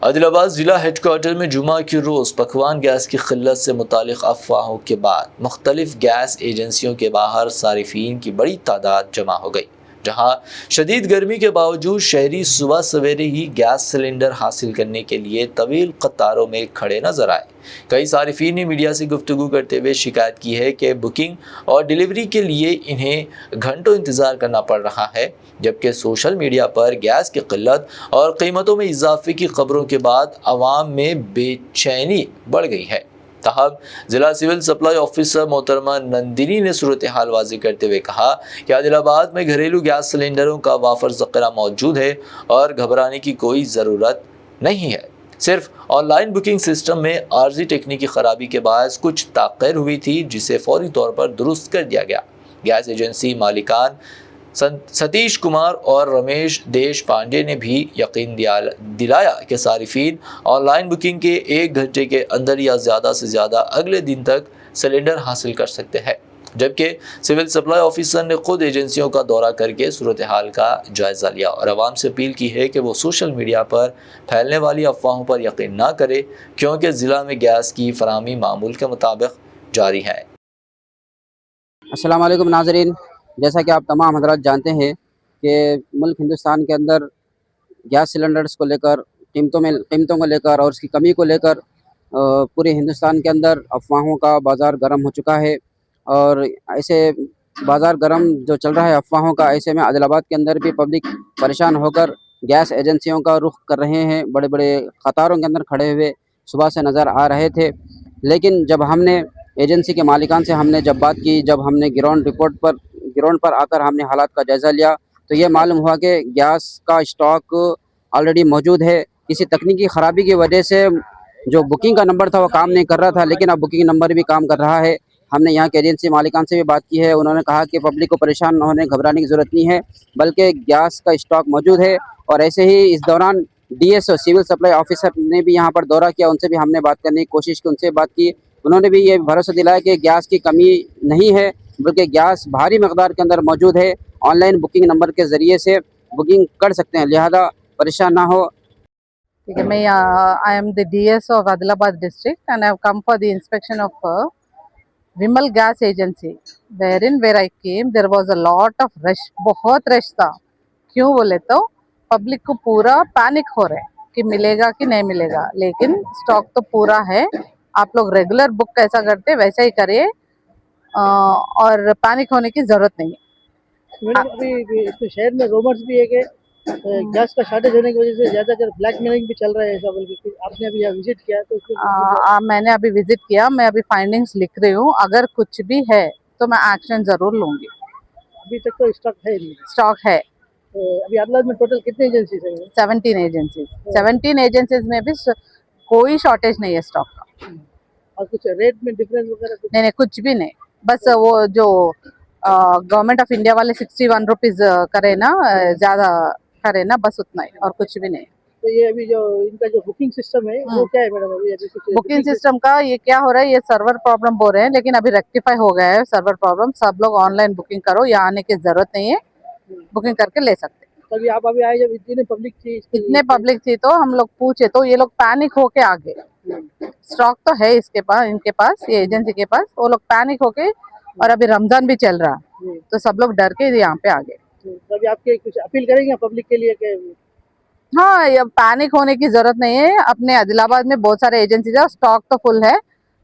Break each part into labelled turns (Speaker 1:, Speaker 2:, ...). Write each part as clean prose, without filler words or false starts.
Speaker 1: आदिलाबाद जिला हेडक्वार्टर में जुमा की रोज़ पकवान गैस की किल्लत से मुतालिक अफवाहों के बाद मुख्तलिफ गैस एजेंसियों के बाहर सारिफीन की बड़ी तादाद जमा हो गई, जहां शदीद गर्मी के बावजूद शहरी सुबह सवेरे ही गैस सिलेंडर हासिल करने के लिए तवील कतारों में खड़े नजर आए। कई सारिफीन ने मीडिया से गुफ्तगू करते हुए शिकायत की है कि बुकिंग और डिलीवरी के लिए इन्हें घंटों इंतज़ार करना पड़ रहा है, जबकि सोशल मीडिया पर गैस की किल्लत और कीमतों में इजाफे की खबरों के बाद आवाम में बेचैनी बढ़ गई है। ताहम जिला सिविल सप्लाई ऑफिसर मोहतरमा नंदिनी ने सूरत हाल वाज़ेह करते हुए कहा कि आदिलाबाद में घरेलू गैस सिलेंडरों का वाफर ज़ख़ीरा मौजूद है और घबराने की कोई ज़रूरत नहीं है। सिर्फ ऑनलाइन बुकिंग सिस्टम में आर्जी टेक्निकी खराबी के बायस कुछ ताख़ीर हुई थी, जिसे फौरी तौर पर दुरुस्त कर दिया गया। गैस एजेंसी मालिकान सतीश कुमार और रमेश देश पांडे ने भी यकीन दिलाया कि सारिफीन ऑनलाइन बुकिंग के 1 घंटे के अंदर या ज़्यादा से ज़्यादा अगले दिन तक सिलेंडर हासिल कर सकते हैं, जबकि सिविल सप्लाई ऑफिसर ने खुद एजेंसियों का दौरा करके सूरत हाल का जायज़ा लिया और आवाम से अपील की है कि वो सोशल मीडिया पर फैलने वाली अफवाहों पर यकीन ना करे, क्योंकि ज़िला में गैस की फराहमी मामूल के मुताबिक जारी है।
Speaker 2: अस्सलाम वालेकुम नाज़रीन, जैसा कि आप तमाम हज़रात जानते हैं कि मुल्क हिंदुस्तान के अंदर गैस सिलेंडर्स को लेकर कीमतों को लेकर और उसकी कमी को लेकर पूरे हिंदुस्तान के अंदर अफवाहों का बाज़ार गर्म हो चुका है। और ऐसे बाज़ार गर्म जो चल रहा है अफवाहों का, ऐसे में आदिलाबाद के अंदर भी पब्लिक परेशान होकर गैस एजेंसियों का रुख कर रहे हैं। बड़े बड़े कतारों के अंदर खड़े हुए सुबह से नज़र आ रहे थे, लेकिन जब हमने एजेंसी के मालिकान से जब बात की, जब हमने ग्राउंड पर आकर हमने हालात का जायज़ा लिया, तो ये मालूम हुआ कि गैस का स्टॉक ऑलरेडी मौजूद है। किसी तकनीकी ख़राबी की वजह से जो बुकिंग का नंबर था वो काम नहीं कर रहा था, लेकिन अब बुकिंग नंबर भी काम कर रहा है। हमने यहाँ के एजेंसी मालिकान से भी बात की है, उन्होंने कहा कि पब्लिक को परेशान न होने, घबराने की ज़रूरत नहीं है, बल्कि गैस का स्टॉक मौजूद है। और ऐसे ही इस दौरान डीएसओ सिविल सप्लाई ऑफिसर ने भी यहाँ पर दौरा किया, उनसे भी हमने बात करने की कोशिश की, उनसे बात की। उन्होंने भी ये भरोसा दिलाया कि गैस की कमी नहीं है, बल्कि गैस भारी मकदार के अंदर मौजूद है। ऑनलाइन बुकिंग नंबर के ज़रिए से बुकिंग कर सकते हैं, लिहाजा परेशान ना हो।
Speaker 3: ठीक है, मैं I am the DSO of Adilabad district and I have come for the inspection of Vimal gas agency where I came there was a lot of rush, बहुत रश था। क्यों बोले तो पब्लिक को पूरा पैनिक हो रहा है कि मिलेगा कि नहीं मिलेगा, लेकिन स्टॉक तो पूरा है। आप लोग रेगुलर बुक कैसा करते वैसा ही करिए और पैनिक होने की जरूरत नहीं है।
Speaker 4: मैडम, अभी तो शहर में रूमर्स भी है कि गैस का शॉर्टेज होने की वजह से ज्यादातर ब्लैक मेलिंग भी चल रहा है, ऐसा बल्कि आपने अभी यहाँ विजिट किया तो
Speaker 3: मैंने अभी विजिट किया, मैं अभी फाइंडिंग्स लिख रही हूँ। अगर कुछ भी है तो मैं एक्शन जरूर लूंगी।
Speaker 4: अभी तक तो स्टॉक है नहीं।
Speaker 3: स्टॉक है।
Speaker 4: अभी आदिलाबाद में टोटल कितनी एजेंसीज है?
Speaker 3: 17 एजेंसीज। 17 एजेंसीज में भी कोई शॉर्टेज नहीं है स्टॉक का।
Speaker 4: और कुछ रेट में डिफरेंस वगैरह?
Speaker 3: नहीं, कुछ भी नहीं। बस वो जो गवर्नमेंट ऑफ इंडिया वाले 61 रुपीज करे ना, ज्यादा करे ना, बस उतना ही, और कुछ भी नहीं।
Speaker 4: तो ये अभी जो इनका जो बुकिंग सिस्टम है वो क्या है मैडम? अभी
Speaker 3: बुकिंग सिस्टम का ये क्या हो रहा है, ये सर्वर प्रॉब्लम बोल रहे हैं, लेकिन अभी रेक्टिफाई हो गया है सर्वर प्रॉब्लम। सब लोग ऑनलाइन बुकिंग करो, यहाँ आने की जरूरत नहीं है, बुकिंग करके ले सकते।
Speaker 4: तभी आप अभी आए जब इतनी पब्लिक थी
Speaker 3: तो हम लोग पूछे तो ये लोग पैनिक होके आ गए। स्टॉक तो है इसके पास, इनके पास, ये एजेंसी के पास, वो लोग पैनिक होके, और अभी रमजान भी चल रहा तो सब लोग डर के यहाँ पे आ गए।
Speaker 4: तभी आपके कुछ अपील करेंगे पब्लिक के लिए कि
Speaker 3: हाँ, ये पैनिक होने की जरूरत नहीं है। अपने आदिलाबाद में बहुत सारे एजेंसीज है, स्टॉक तो फुल है,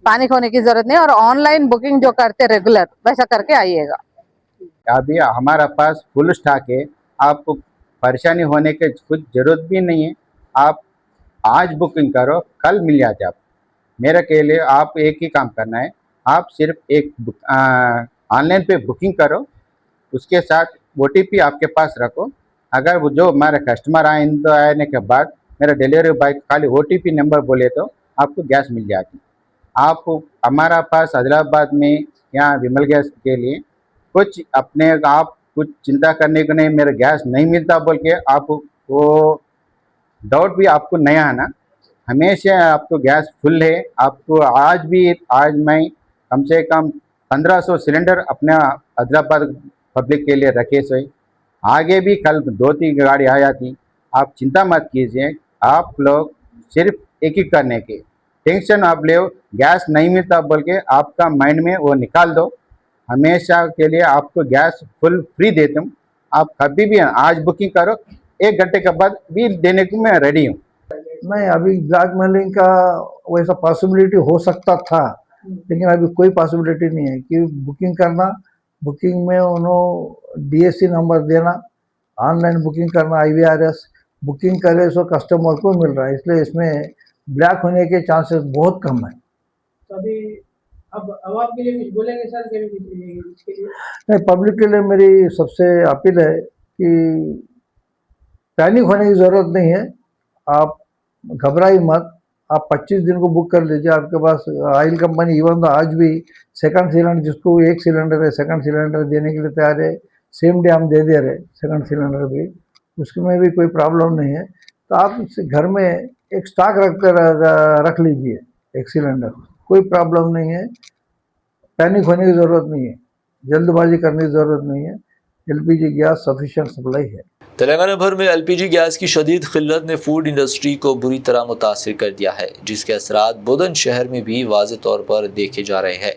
Speaker 3: पैनिक होने की जरूरत नहीं है। और ऑनलाइन बुकिंग जो करते रेगुलर वैसा करके आइएगा।
Speaker 5: अभी हमारा पास फुल स्टॉक है, आपको परेशानी होने की कुछ जरूरत भी नहीं है। आप आज बुकिंग करो, कल मिल जाते आप। मेरे के लिए आप एक ही काम करना है, आप सिर्फ एक ऑनलाइन पे बुकिंग करो, उसके साथ OTP आपके पास रखो। अगर वो जो हमारे कस्टमर आने के बाद मेरा डिलीवरी बॉय खाली OTP नंबर बोले तो आपको गैस मिल जाती। आप हमारा पास आदिलाबाद में यहाँ विमल गैस के लिए कुछ अपने आप कुछ चिंता करने को नहीं, मेरा गैस नहीं मिलता बोल के आप वो डाउट भी आपको नहीं आना। हमेशा आपको गैस फुल है। आपको आज मैं कम से कम 1500 सिलेंडर अपने आदिलाबाद पब्लिक के लिए रखे से, आगे भी कल 2-3 गाड़ी आ जाती। आप चिंता मत कीजिए, आप लोग सिर्फ एक ही करने की। टेंशन आप ले, गैस नहीं मिलता बोल के आपका माइंड में वो निकाल दो। हमेशा के लिए आपको गैस फुल फ्री देता हूँ। आप कभी भी आज बुकिंग करो, 1 घंटे के बाद भी देने को मैं रेडी हूँ।
Speaker 6: नहीं, अभी ब्लैकमेलिंग का वैसा पॉसिबिलिटी हो सकता था, लेकिन अभी कोई पॉसिबिलिटी नहीं है कि बुकिंग करना, बुकिंग में उन्होंने DSC नंबर देना, ऑनलाइन बुकिंग करना, IVRS बुकिंग करे सो कस्टमर को मिल रहा है, इसलिए इसमें ब्लैक होने के चांसेस बहुत कम है।
Speaker 4: तो अभी अब आपके लिए कुछ बोलेंगे सर इसके लिए?
Speaker 6: नहीं, पब्लिक के लिए मेरी सबसे अपील है कि पैनिक होने की ज़रूरत नहीं है, आप घबराइए मत। आप 25 दिन को बुक कर लीजिए। आपके पास ऑयल कंपनी इवन तो आज भी सेकंड सिलेंडर, जिसको 1 सिलेंडर है, सेकंड सिलेंडर देने के लिए तैयार है। सेम डे हम दे दे रहे सेकंड सिलेंडर भी, उसमें भी कोई प्रॉब्लम नहीं है। तो आप घर में एक स्टॉक रख लीजिए, 1 सिलेंडर, कोई प्रॉब्लम नहीं है। पैनिक होने की ज़रूरत नहीं है, जल्दबाजी करने की ज़रूरत नहीं है। LPG गैस सफिशिएंट सप्लाई है।
Speaker 1: तेलंगाना भर में LPG गैस की शदीद किल्लत ने फूड इंडस्ट्री को बुरी तरह मुतासिर कर दिया है, जिसके असरात बोधन शहर में भी वाज़ेह तौर पर देखे जा रहे हैं।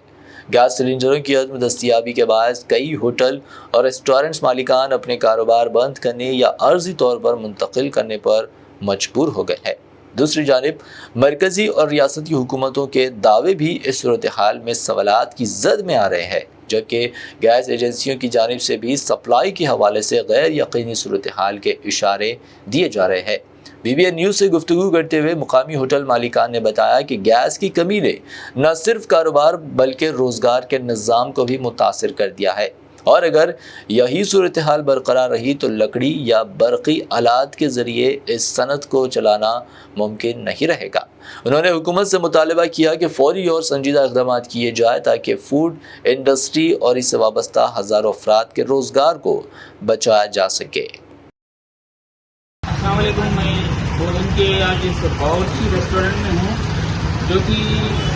Speaker 1: गैस सिलेंडरों की अदम दस्तियाबी के बायस कई होटल और रेस्टोरेंट्स मालिकान अपने कारोबार बंद करने या अर्जी तौर पर मुंतकिल करने पर मजबूर हो गए हैं। दूसरी जानिब मरकज़ी और रियासती हुकूमतों के दावे भी इस सूरत हाल में सवालात की जद में आ रहे हैं, जबकि गैस एजेंसियों की जानिब से भी सप्लाई के हवाले से गैर यकीनी सूरत हाल के इशारे दिए जा रहे हैं। BBN न्यूज़ से गुफ्तगू करते हुए मुकामी होटल मालिकान ने बताया कि गैस की कमी ने न सिर्फ कारोबार बल्कि रोज़गार के निज़ाम को भी मुतासिर कर दिया है, और अगर यही सूरत हाल बरकरार रही तो लकड़ी या बरक़ी आलात के ज़रिए इस सनत को चलाना मुमकिन नहीं रहेगा। उन्होंने हुकूमत से मुतालबा किया कि फ़ौरी और संजीदा इक़दाम किए जाए ताकि फ़ूड इंडस्ट्री और इससे वाबस्ता हज़ारों अफराद के रोज़गार को बचाया जा सके।
Speaker 7: अस्सलाम वालेकुम, मैं बोधन के आज इस बावर्ची रेस्टोरेंट में हूँ, जो कि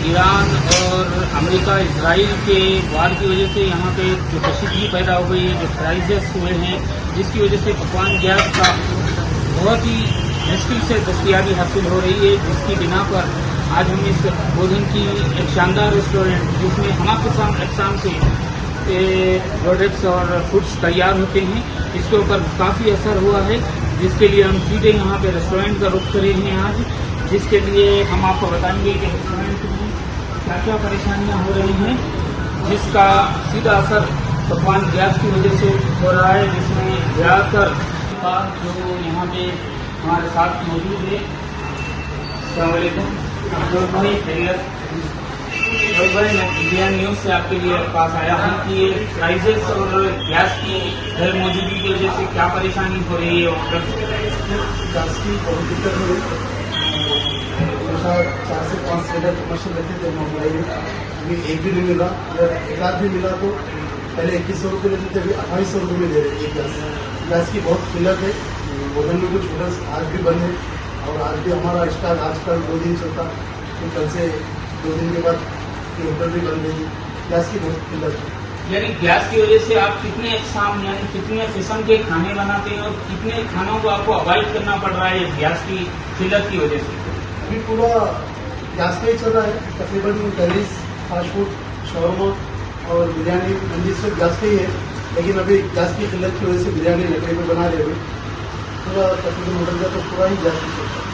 Speaker 7: ईरान और अमेरिका इसराइल के वार की वजह से यहाँ पे जो कशीदगी पैदा हो गई है, जो क्राइसिस हुए हैं, जिसकी वजह से पकवान गैस का बहुत ही मुश्किल से दस्तियाबी हासिल हो रही है, जिसकी बिना पर आज हम इस बोधन की एक शानदार रेस्टोरेंट जिसमें हमारे अक़साम से प्रोडक्ट्स और फूड्स तैयार होते हैं, इसके ऊपर काफ़ी असर हुआ है, जिसके लिए हम सीधे यहाँ पे रेस्टोरेंट का रुख करे हैं आज, जिसके लिए हम आपको बताएंगे कि रेस्टोरेंट में क्या क्या परेशानियाँ हो रही हैं, जिसका सीधा असर पकवान गैस की वजह से हो रहा है, जिसमें ज़्यादातर जो यहाँ पे हमारे साथ मौजूद है। अस्सलाम वालेकुम भाई, मैं BBN न्यूज़ से आपके लिए पास आया हूँ कि ये प्राइजेस और गैस की गैर मौजूदगी की वजह से क्या परेशानी हो रही है। और
Speaker 8: गैस की बहुत दिक्कत हुई, 4 से 5 सिलेंडर कमर्शियल लेते थे मुंबई में, अभी एक भी नहीं मिला। अगर एक आध भी मिला तो पहले 2100 रुपये लेते थे, अभी 2800 रुपये में दे रहे हैं। गैस की बहुत किल्लत है। बोधन में कुछ होटल्स आज भी बंद है, और आज भी हमारा स्टॉक आजकल 2 दिन चलता, तो कल से 2 दिन के बाद होटल भी बंद है। गैस की बहुत किल्लत है।
Speaker 7: यानी गैस की वजह से आप कितने अक़साम यानी कितने किस्म के खाने बनाते हैं और कितने खानों को आपको अवॉइड करना पड़ रहा है गैस की किल्लत की वजह से?
Speaker 8: अभी पूरा गैस का ही चल रहा है, तकरीबन कैरीज, फास्ट फूड, शौरमा और बिरयानी मंदिर सब गैस का ही है, लेकिन अभी गैस की किल्लत की वजह से बिरयानी लकड़ी में बना रहे हैं। पूरा तकरीबन होटल का तो पूरा ही गैस की चलता है।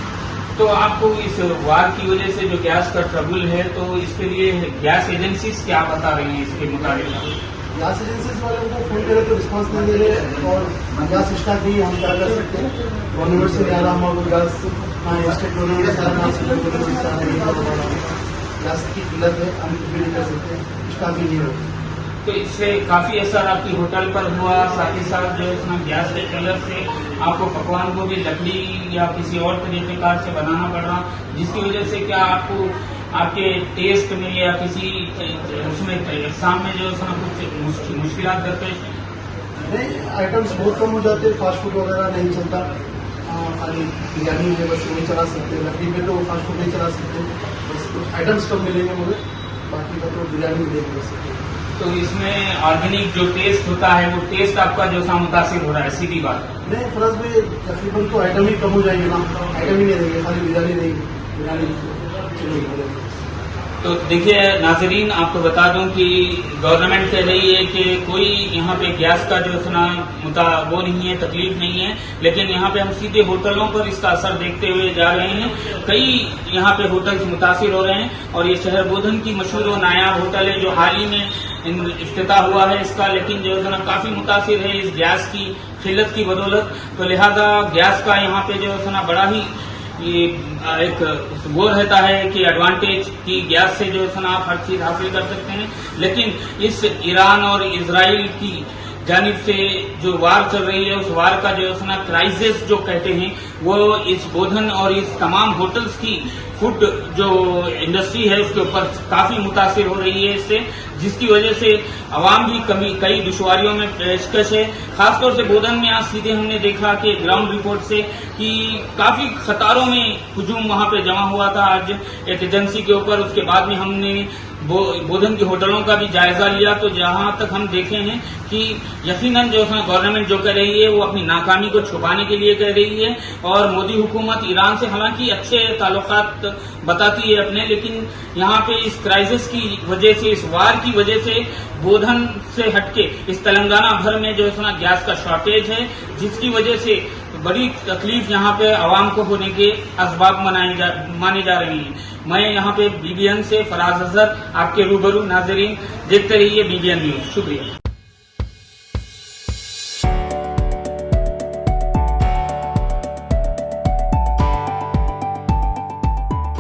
Speaker 7: तो आपको इस वार की वजह से जो गैस का ट्रबल है, तो इसके लिए गैस एजेंसीज क्या बता रही हैं इसके मुताबिक?
Speaker 8: गैस एजेंसीज वालों को फोन करें तो रिस्पांस नहीं दे रहे, और गैस स्टॉक नहीं, हम क्या कर सकते हैं? गवर्नमेंट से नहीं आ रहा हमारे गैस, ना स्टेट गवर्नमेंट से ना सेंट्रल गवर्नमेंट से आ रहा है। गैस की किल्लत है, हम कुछ भी नहीं कर सकते, स्टॉक ही नहीं होता।
Speaker 7: तो इससे काफ़ी असर आपकी होटल पर हुआ, साथ ही साथ जो इसमें गैस के किल्लत से आपको पकवान को भी लकड़ी या किसी और तरीक़ेकार से बनाना पड़ रहा, जिसकी वजह से क्या आपको आपके टेस्ट में या किसी उसमें एग्जाम में जो उसमें कुछ मुश्किलात दरपेश हैं?
Speaker 8: नहीं, आइटम्स बहुत कम हो जाते हैं, फास्ट फूड वगैरह नहीं चलता, खाली बिरयानी में बस नहीं चला सकते, लकड़ी में तो फास्ट फूड नहीं चला सकते, बस कुछ आइटम्स कम मिलेंगे मुझे, बाकी का तो बिरयानी मिलेगी बस।
Speaker 7: तो इसमें ऑर्गेनिक जो टेस्ट होता है वो टेस्ट आपका जो सा मुतासिर हो रहा है, सीधी बात।
Speaker 8: नहीं फर्ज में तकरीबन तो आइटम ही कम हो जाएंगे ना, आइटम ही नहीं रहेंगे, खाली बिरयानी रहेगी, बिरयानी चलेगी।
Speaker 7: तो देखिए नाजरीन, आपको बता दूं कि गवर्नमेंट कह रही है कि कोई यहाँ पे गैस का जो सुना वो नहीं है, तकलीफ नहीं है, लेकिन यहाँ पे हम सीधे होटलों पर इसका असर देखते हुए जा रहे हैं। कई यहाँ पे होटल मुतासिर हो रहे हैं और ये शहर बोधन की मशहूर और नायाब होटल है जो हाल ही में इफ्तिताह हुआ है इसका, लेकिन जो है ना काफी मुतासिर है इस गैस की किल्लत की बदौलत। तो लिहाजा गैस का यहाँ पे जो है ना बड़ा ही ये एक वो रहता है कि एडवांटेज की गैस से जो है ना आप हर चीज हासिल कर सकते हैं। लेकिन इस ईरान और इजराइल की जानिब से जो वार चल रही है उस वार का जो है ना क्राइसिस जो कहते हैं वो इस बोधन और इस तमाम होटल्स की फूड जो इंडस्ट्री है उसके ऊपर काफी मुतासिर हो रही है इससे, जिसकी वजह से आवाम भी कई दुश्वारियों में पेशकश है। खासतौर से बोधन में आज सीधे हमने देखा कि ग्राउंड रिपोर्ट से कि काफी कतारों में हुजूम वहां पे जमा हुआ था आज एक एजेंसी के ऊपर। उसके बाद में हमने बोधन के होटलों का भी जायजा लिया, तो जहां तक हम देखे हैं कि यकीनन जो है गवर्नमेंट जो कह रही है वो अपनी नाकामी को छुपाने के लिए कह रही है। और मोदी हुकूमत ईरान से हालांकि अच्छे ताल्लुकात बताती है अपने, लेकिन यहाँ पे इस क्राइसिस की वजह से, इस वार की वजह से बोधन से हटके इस तेलंगाना भर में जो है ना गैस का शॉर्टेज है, जिसकी वजह से बड़ी तकलीफ यहाँ पे आवाम को होने के असबाब माने जा रहे हैं। मैं यहाँ पे बीबीएन से फराज अजहर आपके रूबरू। नाजरीन देखते रहिए बीबीएन न्यूज। शुक्रिया।